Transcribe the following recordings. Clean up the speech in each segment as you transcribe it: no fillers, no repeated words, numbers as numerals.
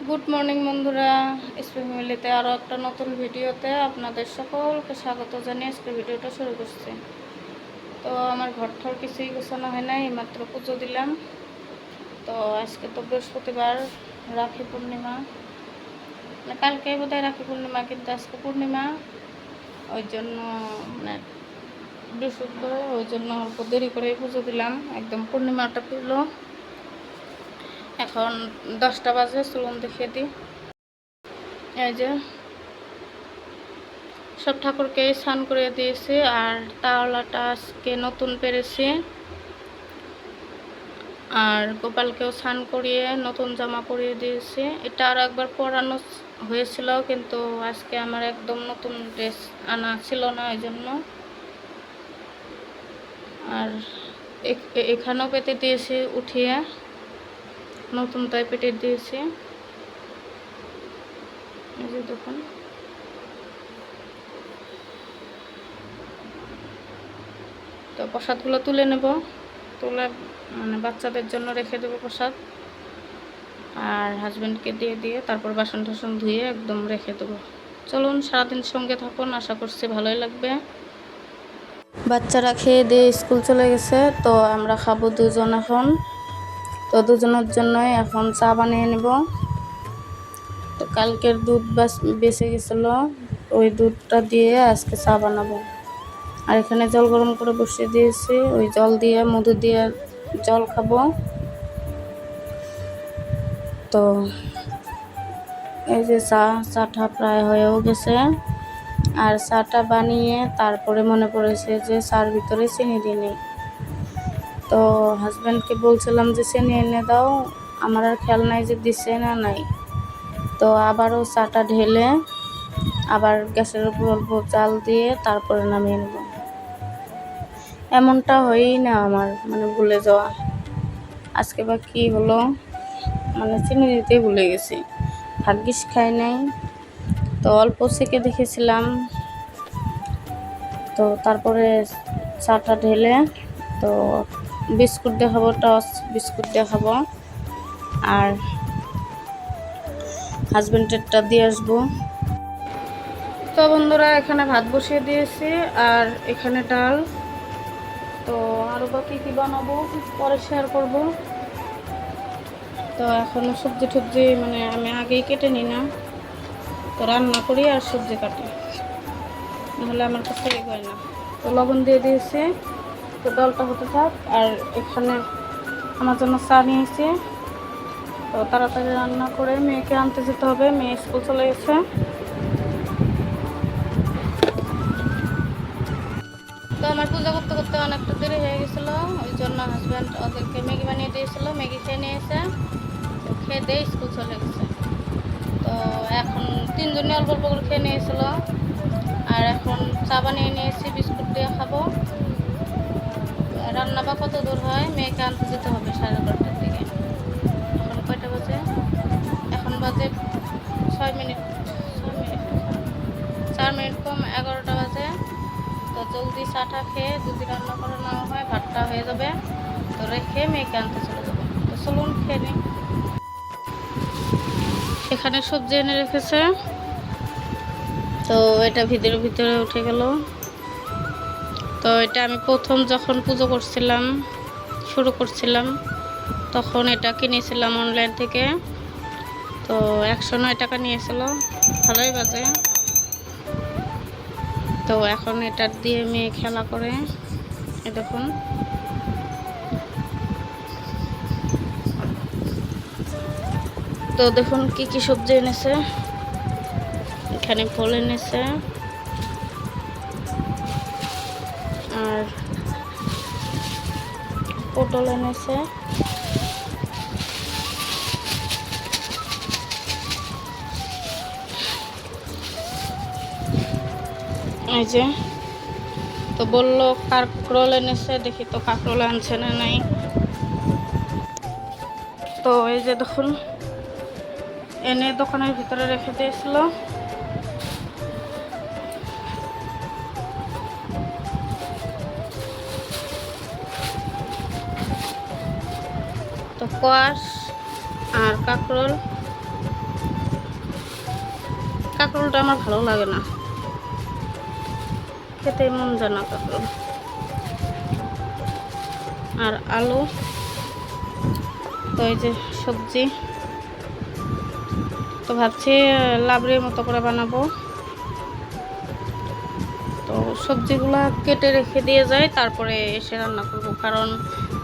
Good morning বন্ধুরা, SP ফ্যামিলিতে আরও একটা নতুন ভিডিওতে আপনাদের সকলকে স্বাগত জানিয়ে আজকে ভিডিওটা শুরু করছি। তো আমার ঘরটার কিছুই গোছানো হয় নাই, মাত্র পুজো দিলাম। তো আজকে তো বৃহস্পতিবার, রাখি পূর্ণিমা, মানে কালকে বোধহয় রাখি পূর্ণিমা, কিন্তু আজকে পূর্ণিমা, ওই জন্য মানে বৃহস্পতিবার, ওই জন্য অল্প দেরি করে পুজো দিলাম। একদম পূর্ণিমাটা পেল। এখন 10টা বাজে, চলুন দেখিয়ে দিই। এই যে সব ঠাকুরকে স্নান করে দিয়েছি, আর তাওলাটা আজকে নতুন পেরেছি, আর গোপালকেও স্নান করিয়ে নতুন জামা পরিয়ে দিয়েছি। এটা আর একবার পরানো হয়েছিল, কিন্তু আজকে আমার একদম নতুন ড্রেস আনা ছিল না, ওই জন্য। আর এখানেও পেতে দিয়েছি, উঠিয়ে নতুনটাই পেতে দিয়েছি। এই যে দেখুন, তো প্রসাদগুলো তুলে নেব, তুলে মানে বাচ্চাদের জন্য রেখে দেবো প্রসাদ, আর হাজব্যান্ডকে দিয়ে তারপর বাসন টাসন ধুয়ে একদম রেখে দেবো। চলুন সারাদিন সঙ্গে থাকুন, আশা করছি ভালোই লাগবে। বাচ্চারা খেয়ে দিয়ে স্কুল চলে গেছে, তো আমরা খাবো দুজন এখন। তো দুজনের জন্যই এখন চা বানিয়ে নেব। তো কালকের দুধ বেঁচে গেছিলো, ওই দুধটা দিয়ে আজকে চা বানাবো। আর এখানে জল গরম করে বসিয়ে দিয়েছি, ওই জল দিয়ে মধু দিয়ে জল খাবো। তো এই যে চাটা প্রায় হয়েও গেছে, আর চাটা বানিয়ে তারপরে মনে পড়েছে যে চার ভিতরে চিনি দিই। তো হাজব্যান্ডকে বলছিলাম যে চিনি এনে দাও, আমার আর খেয়াল নাই যে দিছে না নাই। তো আবারও চাটা ঢেলে আবার গ্যাসের উপর অল্প জাল দিয়ে তারপরে নামিয়ে নেব। এমনটা হয়ই না আমার, মানে ভুলে যাওয়া। আজকে বা কী হলো, মানে চিনি দিতেই ভুলে গেছি, ভাগ্যিস খাই নাই। তো অল্প সেকে দেখেছিলাম, তো তারপরে চাটা ঢেলে তো বিস্কুট দেখাবো, টস বিস্কুট দেখাবো, আর হাজব্যান্ডেরটা দিয়ে আসবো। তো বন্ধুরা, এখানে ভাত বসিয়ে দিয়েছি, আর এখানে ডাল। তো আরও বা কী বানাবো পরে শেয়ার করব। তো এখন সবজি টবজি মানে আমি আগেই কেটে নিই না, তো রান্না করি আর সবজি কাটি, নাহলে আমার কাছে এগোয় না। তো লবণ দিয়ে দিয়েছি, তো ডালটা হতে থাক। আর এখানে আমার জন্য চা নিয়েছি, তো তাড়াতাড়ি রান্না করে মেয়েকে আনতে যেতে হবে, মেয়ে স্কুল চলে গেছে। তো আমার পূজা করতে করতে অনেকটা দেরি হয়ে গেছিলো, ওই জন্য হাজব্যান্ড ওদেরকে ম্যাগি বানিয়ে দিয়েছিলো, ম্যাগি খেয়ে নিয়েছে, তো খেয়ে দিয়ে স্কুল চলে গেছে। তো এখন তিনজনে অল্প অল্প করে খেয়ে নিয়েছিল, আর এখন চা বানিয়ে নিয়েছি, বিস্কুট দিয়ে খাবো। রান্না বা কত দূর হয়, মেয়েকে আনতে যেতে হবে 11:30টার দিকে। এখন কয়টা বাজে? এখন বাজে 6 মিনিট, 4 মিনিট কম 11টা বাজে। তো জলদি চাটা খেয়ে যদি রান্না করে নেওয়া হয়, ভাতটা হয়ে যাবে, তো রেখে মেয়েকে আনতে চলে যাবে। তো চলুন খেয়ে নিই। এখানে সবজি এনে রেখেছে, তো এটা ভিতরে ভিতরে উঠে গেল। তো এটা আমি প্রথম যখন পুজো করছিলাম, শুরু করছিলাম, তখন এটা কিনেছিলাম অনলাইন থেকে। তো 109 টাকা নিয়েছিল, ভালোই বাজে। তো এখন এটা দিয়ে মেয়ে খেলা করে, এ দেখুন। তো দেখুন কি কি সবজি এনেছে, এখানে ফল এনেছে, আর পটল এনেছে, এই যে। তো বললো কাঁকরোল এনেছে, দেখি তো কাঁকরোল আনছে না নাই। তো এই যে দেখুন, এনে দোকানের ভিতরে রেখে দিয়েছিল। তো কোয়াশ আর কাঁকরোল কাঁকরোলটা আমার ভালো লাগে না, খেতে মন যায় না কাঁকরোল। আর আলু, তো এই যে সবজি, তো ভাবছি লাবড়ির মতো করে বানাবো। তো সবজিগুলা কেটে রেখে দিয়ে যাই, তারপরে এসে রান্না করব, কারণ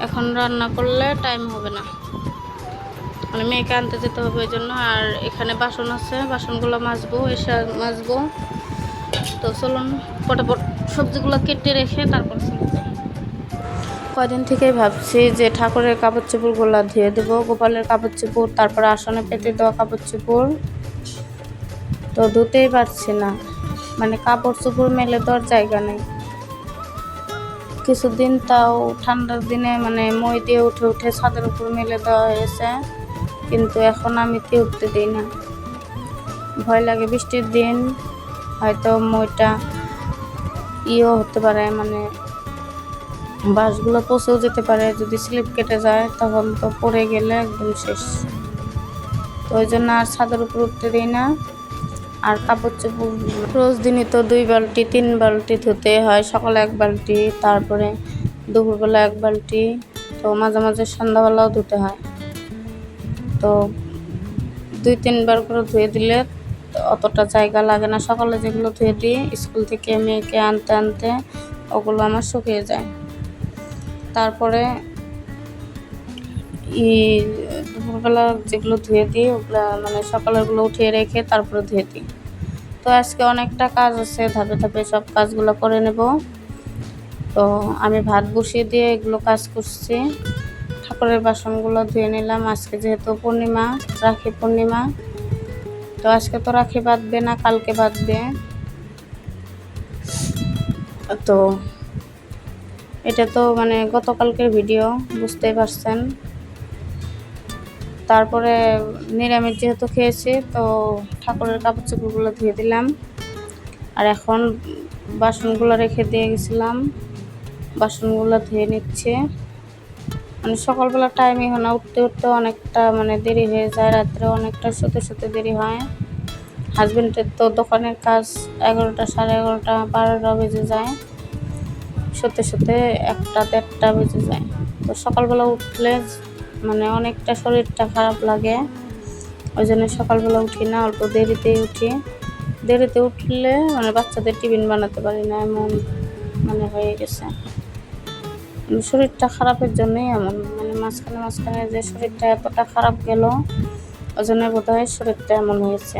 এখন রান্না করলে টাইম হবে না, মানে মেয়েকে আনতে যেতে হবে ওই জন্য। আর এখানে বাসন আছে, বাসনগুলো মাজবো, এসে মাজবো। তো চলুন পটাপট সবজিগুলো কেটে রেখে তারপর চলে যাই। কয়দিন থেকেই ভাবছি যে ঠাকুরের কাপড় চোপড়গুলো ধুয়ে দেবো, গোপালের কাপড় চোপড়, তারপরে আসনে পেতে দেওয়া কাপড় চোপড়, তো ধুতেই পারছি না, মানে কাপড় চোপড় মেলে দেওয়ার জায়গা নেই। কিছুদিন তাও ঠান্ডার দিনে মানে মই দিয়ে উঠে উঠে ছাদের উপর মেলে দেওয়া হয়েছে, কিন্তু এখন আমি উঠতে দিই না, ভয় লাগে বৃষ্টির দিন হয়তো মইটা হতে পারে, মানে বাঁশগুলো পচেও যেতে পারে, যদি স্লিপ কেটে যায় তখন তো পড়ে গেলে একদম শেষ। তো ওই জন্য আর ছাদের উপর উঠতে দিই না। আর কাপড় চোপড় রোজ দিনই তো 2 বালতি 3 বালতি ধুতে হয়, সকালে 1 বালতি, তারপরে দুপুরবেলা 1 বালতি, তো মাঝে মাঝে সন্ধ্যাবেলাও ধুতে হয়। তো 2-3 বার করে ধুয়ে দিলে অতটা জায়গা লাগে না। সকালে যেগুলো ধুয়ে দিই স্কুল থেকে মেয়েকে আনতে আনতে, ওগুলো আমার শুকিয়ে যায়। তারপরে দুপুরবেলা যেগুলো ধুয়ে দিই ওগুলো মানে সকালেরগুলো উঠিয়ে রেখে তারপরে ধুয়ে দিই। তো আজকে অনেকটা কাজ আছে, ধাপে ধাপে সব কাজগুলো করে নেব। তো আমি ভাত বসিয়ে দিয়ে এগুলো কাজ করছি, ঠাকুরের বাসনগুলো ধুয়ে নিলাম। আজকে যেহেতু পূর্ণিমা, রাখি পূর্ণিমা, তো আজকে তো রাখি বাঁধবে না, কালকে বাঁধবে। তো এটা তো মানে গতকালকের ভিডিও, বুঝতেই পারছেন। তারপরে নিরামিষ যেহেতু খেয়েছি, তো ঠাকুরের কাপড় চোপড়গুলো ধুয়ে দিলাম। আর এখন বাসনগুলো রেখে দিয়ে গেছিলাম, বাসনগুলো ধুয়ে নিচ্ছে। মানে সকালবেলা টাইমই হয় না, উঠতে উঠতে অনেকটা মানে দেরি হয়ে যায়, রাত্রে অনেকটা শুতে শুতে দেরি হয়। হাজব্যান্ডের তো দোকানের কাজ 11টা, 11:30, 12টা বেজে যায়, শুতে শুতে 1টা, 1:30 বেজে যায়। তো সকালবেলা উঠলে মানে অনেকটা শরীরটা খারাপ লাগে, ওই জন্য সকালবেলা উঠি না, অল্প দেরিতেই উঠি। দেরিতে উঠলে মানে বাচ্চাদের টিফিন বানাতে পারি না, এমন মানে হয়ে গেছে। শরীরটা খারাপের জন্যই এমন, মানে মাঝখানে মাঝখানে যে শরীরটা এতটা খারাপ গেল, ওই জন্য বোধহয় শরীরটা এমন হয়েছে।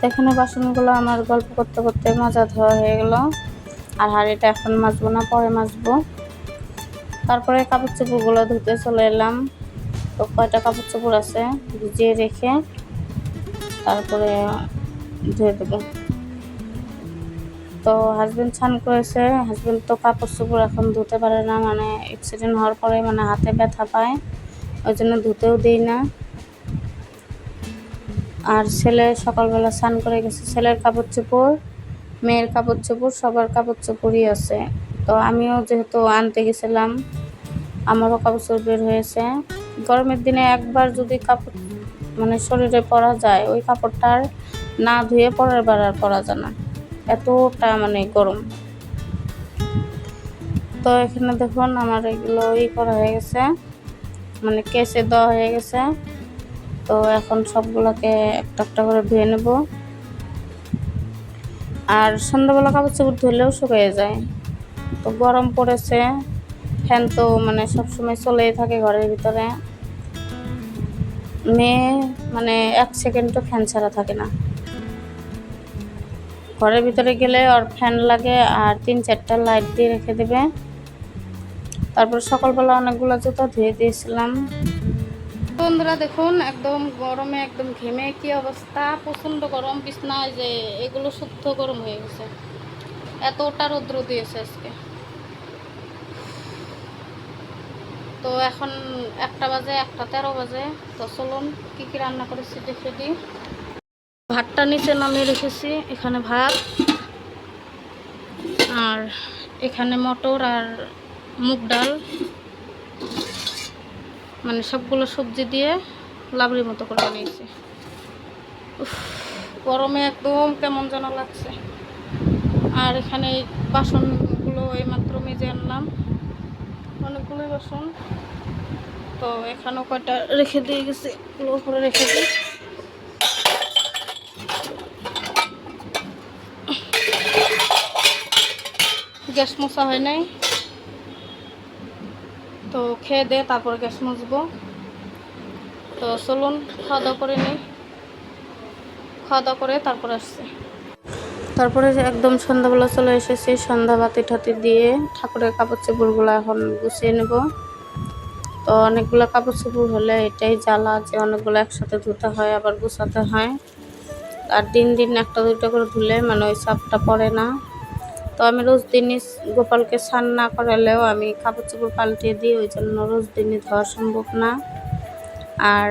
এখানে বাসনগুলো আমার গল্প করতে করতে মাজা ধোয়া হয়ে গেল। আর হাঁড়িটা এখন মাজবো না, পরে মাজবো। তারপরে কাপড় চোপড়গুলো ধুতে চলে এলাম। তো কয়টা কাপড় চোপড় আছে ভিজিয়ে রেখে তারপরে ধুয়ে দেবো। তো হাজব্যান্ড স্নান করেছে, হাজব্যান্ড তো কাপড় চোপড় এখন ধুতে পারে না, মানে অ্যাক্সিডেন্ট হওয়ার পরে মানে হাতে ব্যথা পায়, ওই জন্য ধুতেও দিই না। আর ছেলে সকালবেলা স্নান করে গেছে, ছেলের কাপড় চোপড়, মেয়ের কাপড় চোপড়, সবার কাপড় চোপড়ই আছে। তো আমিও যেহেতু আনতে গেছিলাম, আমারও কাপড় চোপড় বের হয়েছে। গরমের দিনে একবার যদি কাপড় মানে শরীরে পরা যায়, ওই কাপড়টার না ধুয়ে পরের বার আর পরা যায় না, এতটা মানে গরম। তো এখানে দেখুন আমার এগুলো করা হয়ে গেছে, মানে কেচে দেওয়া হয়ে গেছে। তো এখন সবগুলোকে একটা একটা করে ধুয়ে নেব। আর সন্ধ্যাবেলা কাপড় চোপড় ধুলেও শুকিয়ে যায়। তো গরম পড়েছে, ফ্যান তো মানে সবসময় চলেই থাকে ঘরের ভিতরে, মেয়ে মানে 1 সেকেন্ডও ফ্যান ছাড়া থাকে না। ঘরের ভিতরে গেলে ওর ফ্যান লাগে আর 3-4টা লাইট দিয়ে রেখে দেবে। তারপর সকালবেলা অনেকগুলো জুতো ধুয়ে দিয়েছিলাম। বন্ধুরা দেখুন একদম গরমে একদম ঘেমে কি অবস্থা, প্রচণ্ড গরম, বিছনায় যে এগুলো শুদ্ধ গরম হয়ে গেছে, এতটা রৌদ্র দিয়েছে আজকে। তো এখন 1টা বাজে, 1:13 বাজে। তো চলুন কী কী রান্না করেছি দেখে দিই। ভাতটা নিচে নামিয়ে রেখেছি, এখানে ভাত, আর এখানে মটর আর মুগ ডাল, মানে সবগুলো সবজি দিয়ে লাবড়ির মতো করে বানিয়েছি। গরমে একদম কেমন যেন লাগছে। আর এখানে এই বাসনগুলো এইমাত্র মেজে আনলাম, অনেকগুলোই বাসন। তো এখানেও কয়টা রেখে দিয়ে গেছি, এগুলো উপরে রেখে দিই। গ্যাস মোছা হয় নাই, তো খেয়ে দিয়ে তারপর গ্যাস মুছবো। তো চলুন খাওয়া দাওয়া করে নিই, খাওয়া দাওয়া করে তারপর আসছি। তারপরে একদম সন্ধ্যাবেলা চলে এসেছি, সন্ধ্যা বাতি ঠাতি দিয়ে ঠাকুরের কাপড় চোপড়গুলো এখন গুছিয়ে নেব। তো অনেকগুলো কাপড় চোপড় হলে এটাই জ্বালা যে অনেকগুলো একসাথে ধুতে হয়, আবার গুছাতে হয়। আর দিন দিন একটা দুটো করে ধুলে মানে ওই চাপটা পড়ে না। তো আমি রোজ দিনই গোপালকে স্নান না করালেও আমি কাপড় চোপড় পাল্টিয়ে দিই, ওই জন্য রোজ দিনই ধোয়া সম্ভব না। আর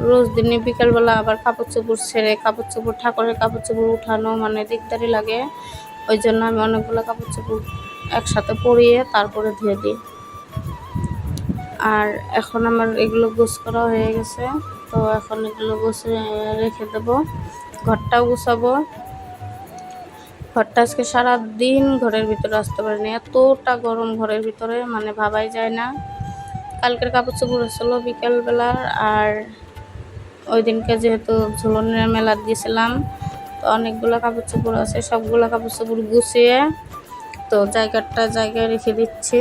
রোজ দিনই বিকালবেলা আবার কাপড় চোপড় ছেড়ে কাপড় চোপড় ঠাকুরের কাপড় চোপড় উঠানো মানে দিকদারি লাগে। ওই জন্য আমি অনেকগুলো কাপড় চোপড় একসাথে পরিয়ে তারপরে ধুয়ে দিই। আর এখন আমার এগুলো গোছ করা হয়ে গেছে, তো এখন এগুলো গুছিয়ে রেখে দেবো। ঘরটাও গুছাবো। ঘরটা আজকে সারাদিন ঘরের ভিতরে আসতে পারিনি, এতটা গরম ঘরের ভিতরে মানে ভাবাই যায় না। কালকের কাপড় চোপড় হয়েছিল বিকেলবেলার, আর ওই দিনকে যেহেতু ঝুলনের মেলা দিয়েছিলাম, তো অনেকগুলো কাপড় চোপড় আছে, সবগুলো কাপড় চোপড় গুছিয়ে তো জায়গায় রেখে দিচ্ছি।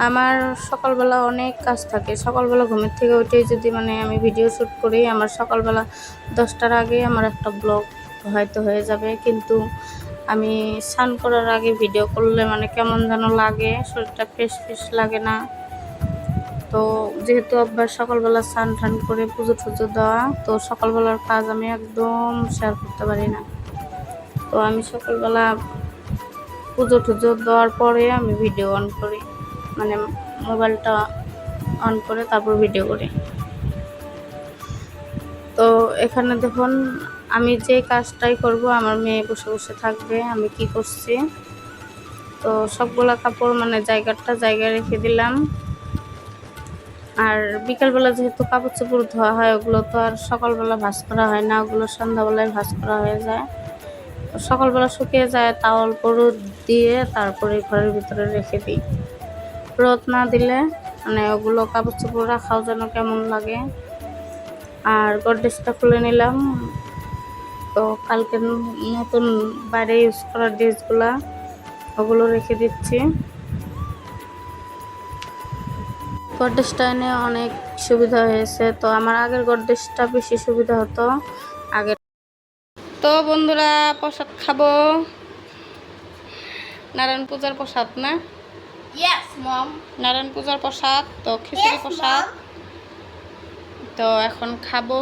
আমার সকালবেলা অনেক কাজ থাকে, সকালবেলা ঘুমের থেকে উঠেই যদি মানে আমি ভিডিও শ্যুট করি, আমার সকালবেলা 10টার আগে আমার একটা ব্লগ হয়তো হয়ে যাবে। কিন্তু আমি স্নান করার আগে ভিডিও করলে মানে কেমন যেন লাগে, শরীরটা ফ্রেশ ফ্রেশ লাগে না। তো যেহেতু আবার সকালবেলা স্নান টান করে পুজো টুজো দেওয়া, তো সকালবেলার কাজ আমি একদম শেয়ার করতে পারি না। তো আমি সকালবেলা পুজো টুজো দেওয়ার পরে আমি ভিডিও অন করি, মানে মোবাইলটা অন করে তারপর ভিডিও করি। তো এখানে দেখুন আমি যে কাজটাই করব আমার মেয়ে বসে বসে থাকবে আমি কি করছি। তো সবগুলা কাপড় মানে জায়গায় রেখে দিলাম। আর বিকালবেলা যেহেতু কাপড় চোপড় ধোয়া হয়, ওগুলো তো আর সকালবেলা ভাঁজ করা হয় না, ওগুলো সন্ধ্যাবেলায় ভাঁজ করা হয়ে যায়। সকালবেলা শুকিয়ে যায়, তাও অল্প রোদ দিয়ে তারপরে ঘরের ভিতরে রেখে দিই। রোদ না দিলে মানে ওগুলো কাপড় চোপড় রাখাও যেন কেমন লাগে। আর গডরেজটা খুলে নিলাম, তো কালকে নতুন বাইরে ইউজ করার ড্রেসগুলা ওগুলো রেখে দিচ্ছি। গডরেজটা এনে অনেক সুবিধা হয়েছে, তো আমার আগের গডরেজটা বেশি সুবিধা হতো আগে। তো বন্ধুরা প্রসাদ খাবো, নারায়ণ পূজার প্রসাদ না? Yes, Mom. নারায়ণ পূজার প্রসাদ, তো খিচুড়ি Yes, প্রসাদ। Mom. তো এখন খাবো,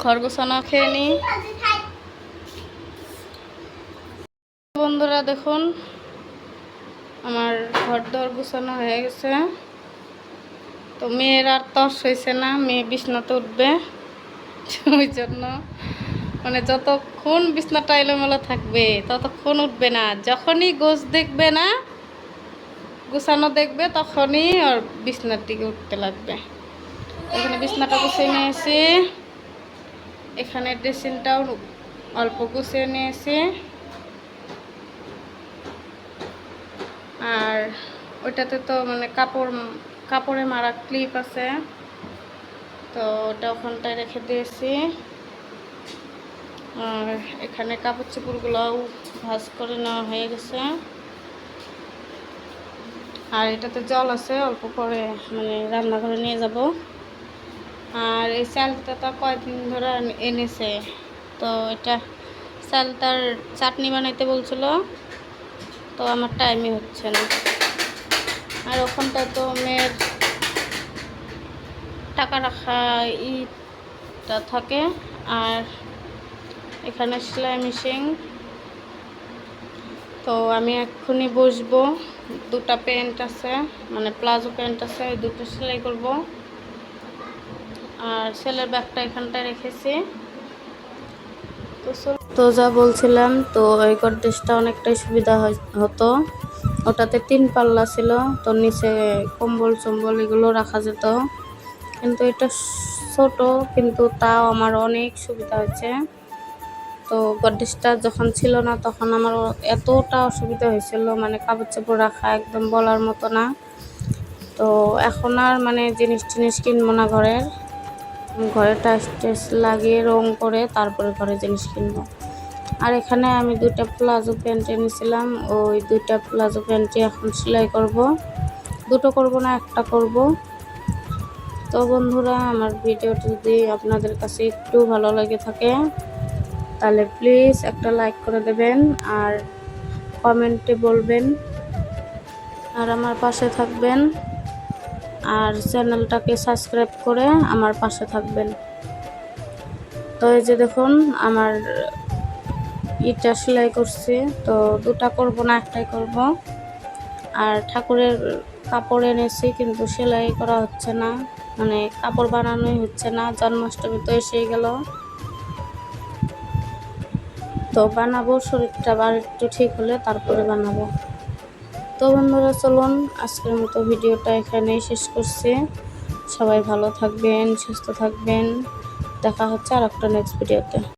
ঘর গোছানো খেয়ে নি। বন্ধুরা দেখুন আমার ঘর দর গোছানো হয়ে গেছে। তো মেয়ের আর তস হয়েছে না, মেয়ে বিছনাতে উঠবে, ওই জন্য মানে যতক্ষণ বিছনাটা এলোমেলো থাকবে ততক্ষণ উঠবে না। যখনই গোছ দেখবে না, গোছানো দেখবে, তখনই ওর বিছনার দিকে উঠতে লাগবে। এখানে বিছনাটা গুছিয়ে নিয়েছি, এখানে ড্রেসিংটাও অল্প গুছিয়ে নিয়েছি। আর ওইটাতে তো মানে কাপড়ে মারা ক্লিপ আছে, তো ওটা ওখানটায় রেখে দিয়েছি। আর এখানে কাপড় চোপড়গুলোও ভাঁজ করে নেওয়া হয়ে গেছে। আর এটাতে জল আছে, অল্প পরে মানে রান্নাঘরে নিয়ে যাব। আর এই চালটা তো কয়েকদিন ধরে এনেছে, তো এটা চালটার চাটনি বানাইতে বলছিল, তো আমার টাইমই হচ্ছে না। আর ওখানটা তো মেয়ের টাকা রাখা ইটা থাকে। আর এখানে সেলাই মেশিন, তো আমি এক্ষুনি বসবো। দুটা প্যান্ট আছে, মানে প্লাজো প্যান্ট আছে, এই দুটো সেলাই করব। আর ছেলের ব্যাগটা এখানটায় রেখেছি। তো যা বলছিলাম, তো এই গডরেজটা অনেকটাই সুবিধা হতো। ওটাতে 3 পাল্লা ছিল, তো নিচে কম্বল চম্বল এগুলো রাখা যেত। কিন্তু এটা ছোট, কিন্তু তাও আমার অনেক সুবিধা হয়েছে। তো গডরেজটা যখন ছিল না তখন আমার এতটা অসুবিধা হয়েছিল, মানে কাপড় চোপড় রাখা একদম বলার মতো না। তো এখন আর মানে জিনিস টিনিস কিনবো না ঘরে টাইস টাইস লাগিয়ে রং করে তারপরে ঘরে জিনিস কিনবো। আর এখানে আমি 2টা প্লাজো প্যান্ট এনেছিলাম, ওই 2টা প্লাজো প্যান্টই এখন সেলাই করব। 2টো করব না, একটা করব। তো বন্ধুরা, আমার ভিডিওটি যদি আপনাদের কাছে একটু ভালো লেগে থাকে তাহলে প্লিজ একটা লাইক করে দেবেন আর কমেন্টে বলবেন, আর আমার পাশে থাকবেন, আর চ্যানেলটাকে সাবস্ক্রাইব করে আমার পাশে থাকবেন। তো এই যে দেখুন আমার ইটা সেলাই করছি, তো 2টা করব না, একটাই করব। আর ঠাকুরের কাপড় এনেছি কিন্তু সেলাই করা হচ্ছে না, মানে কাপড় বানানোই হচ্ছে না। জন্মাষ্টমী তো এসেই গেল, তো বানাবো, শরীরটা আবার একটু ঠিক হলে তারপরে বানাবো। তো বন্ধুরা চলুন আজকের মতো ভিডিওটা এখানেই শেষ করছি। সবাই ভালো থাকবেন, সুস্থ থাকবেন। দেখা হচ্ছে আর একটা নেক্সট ভিডিওতে।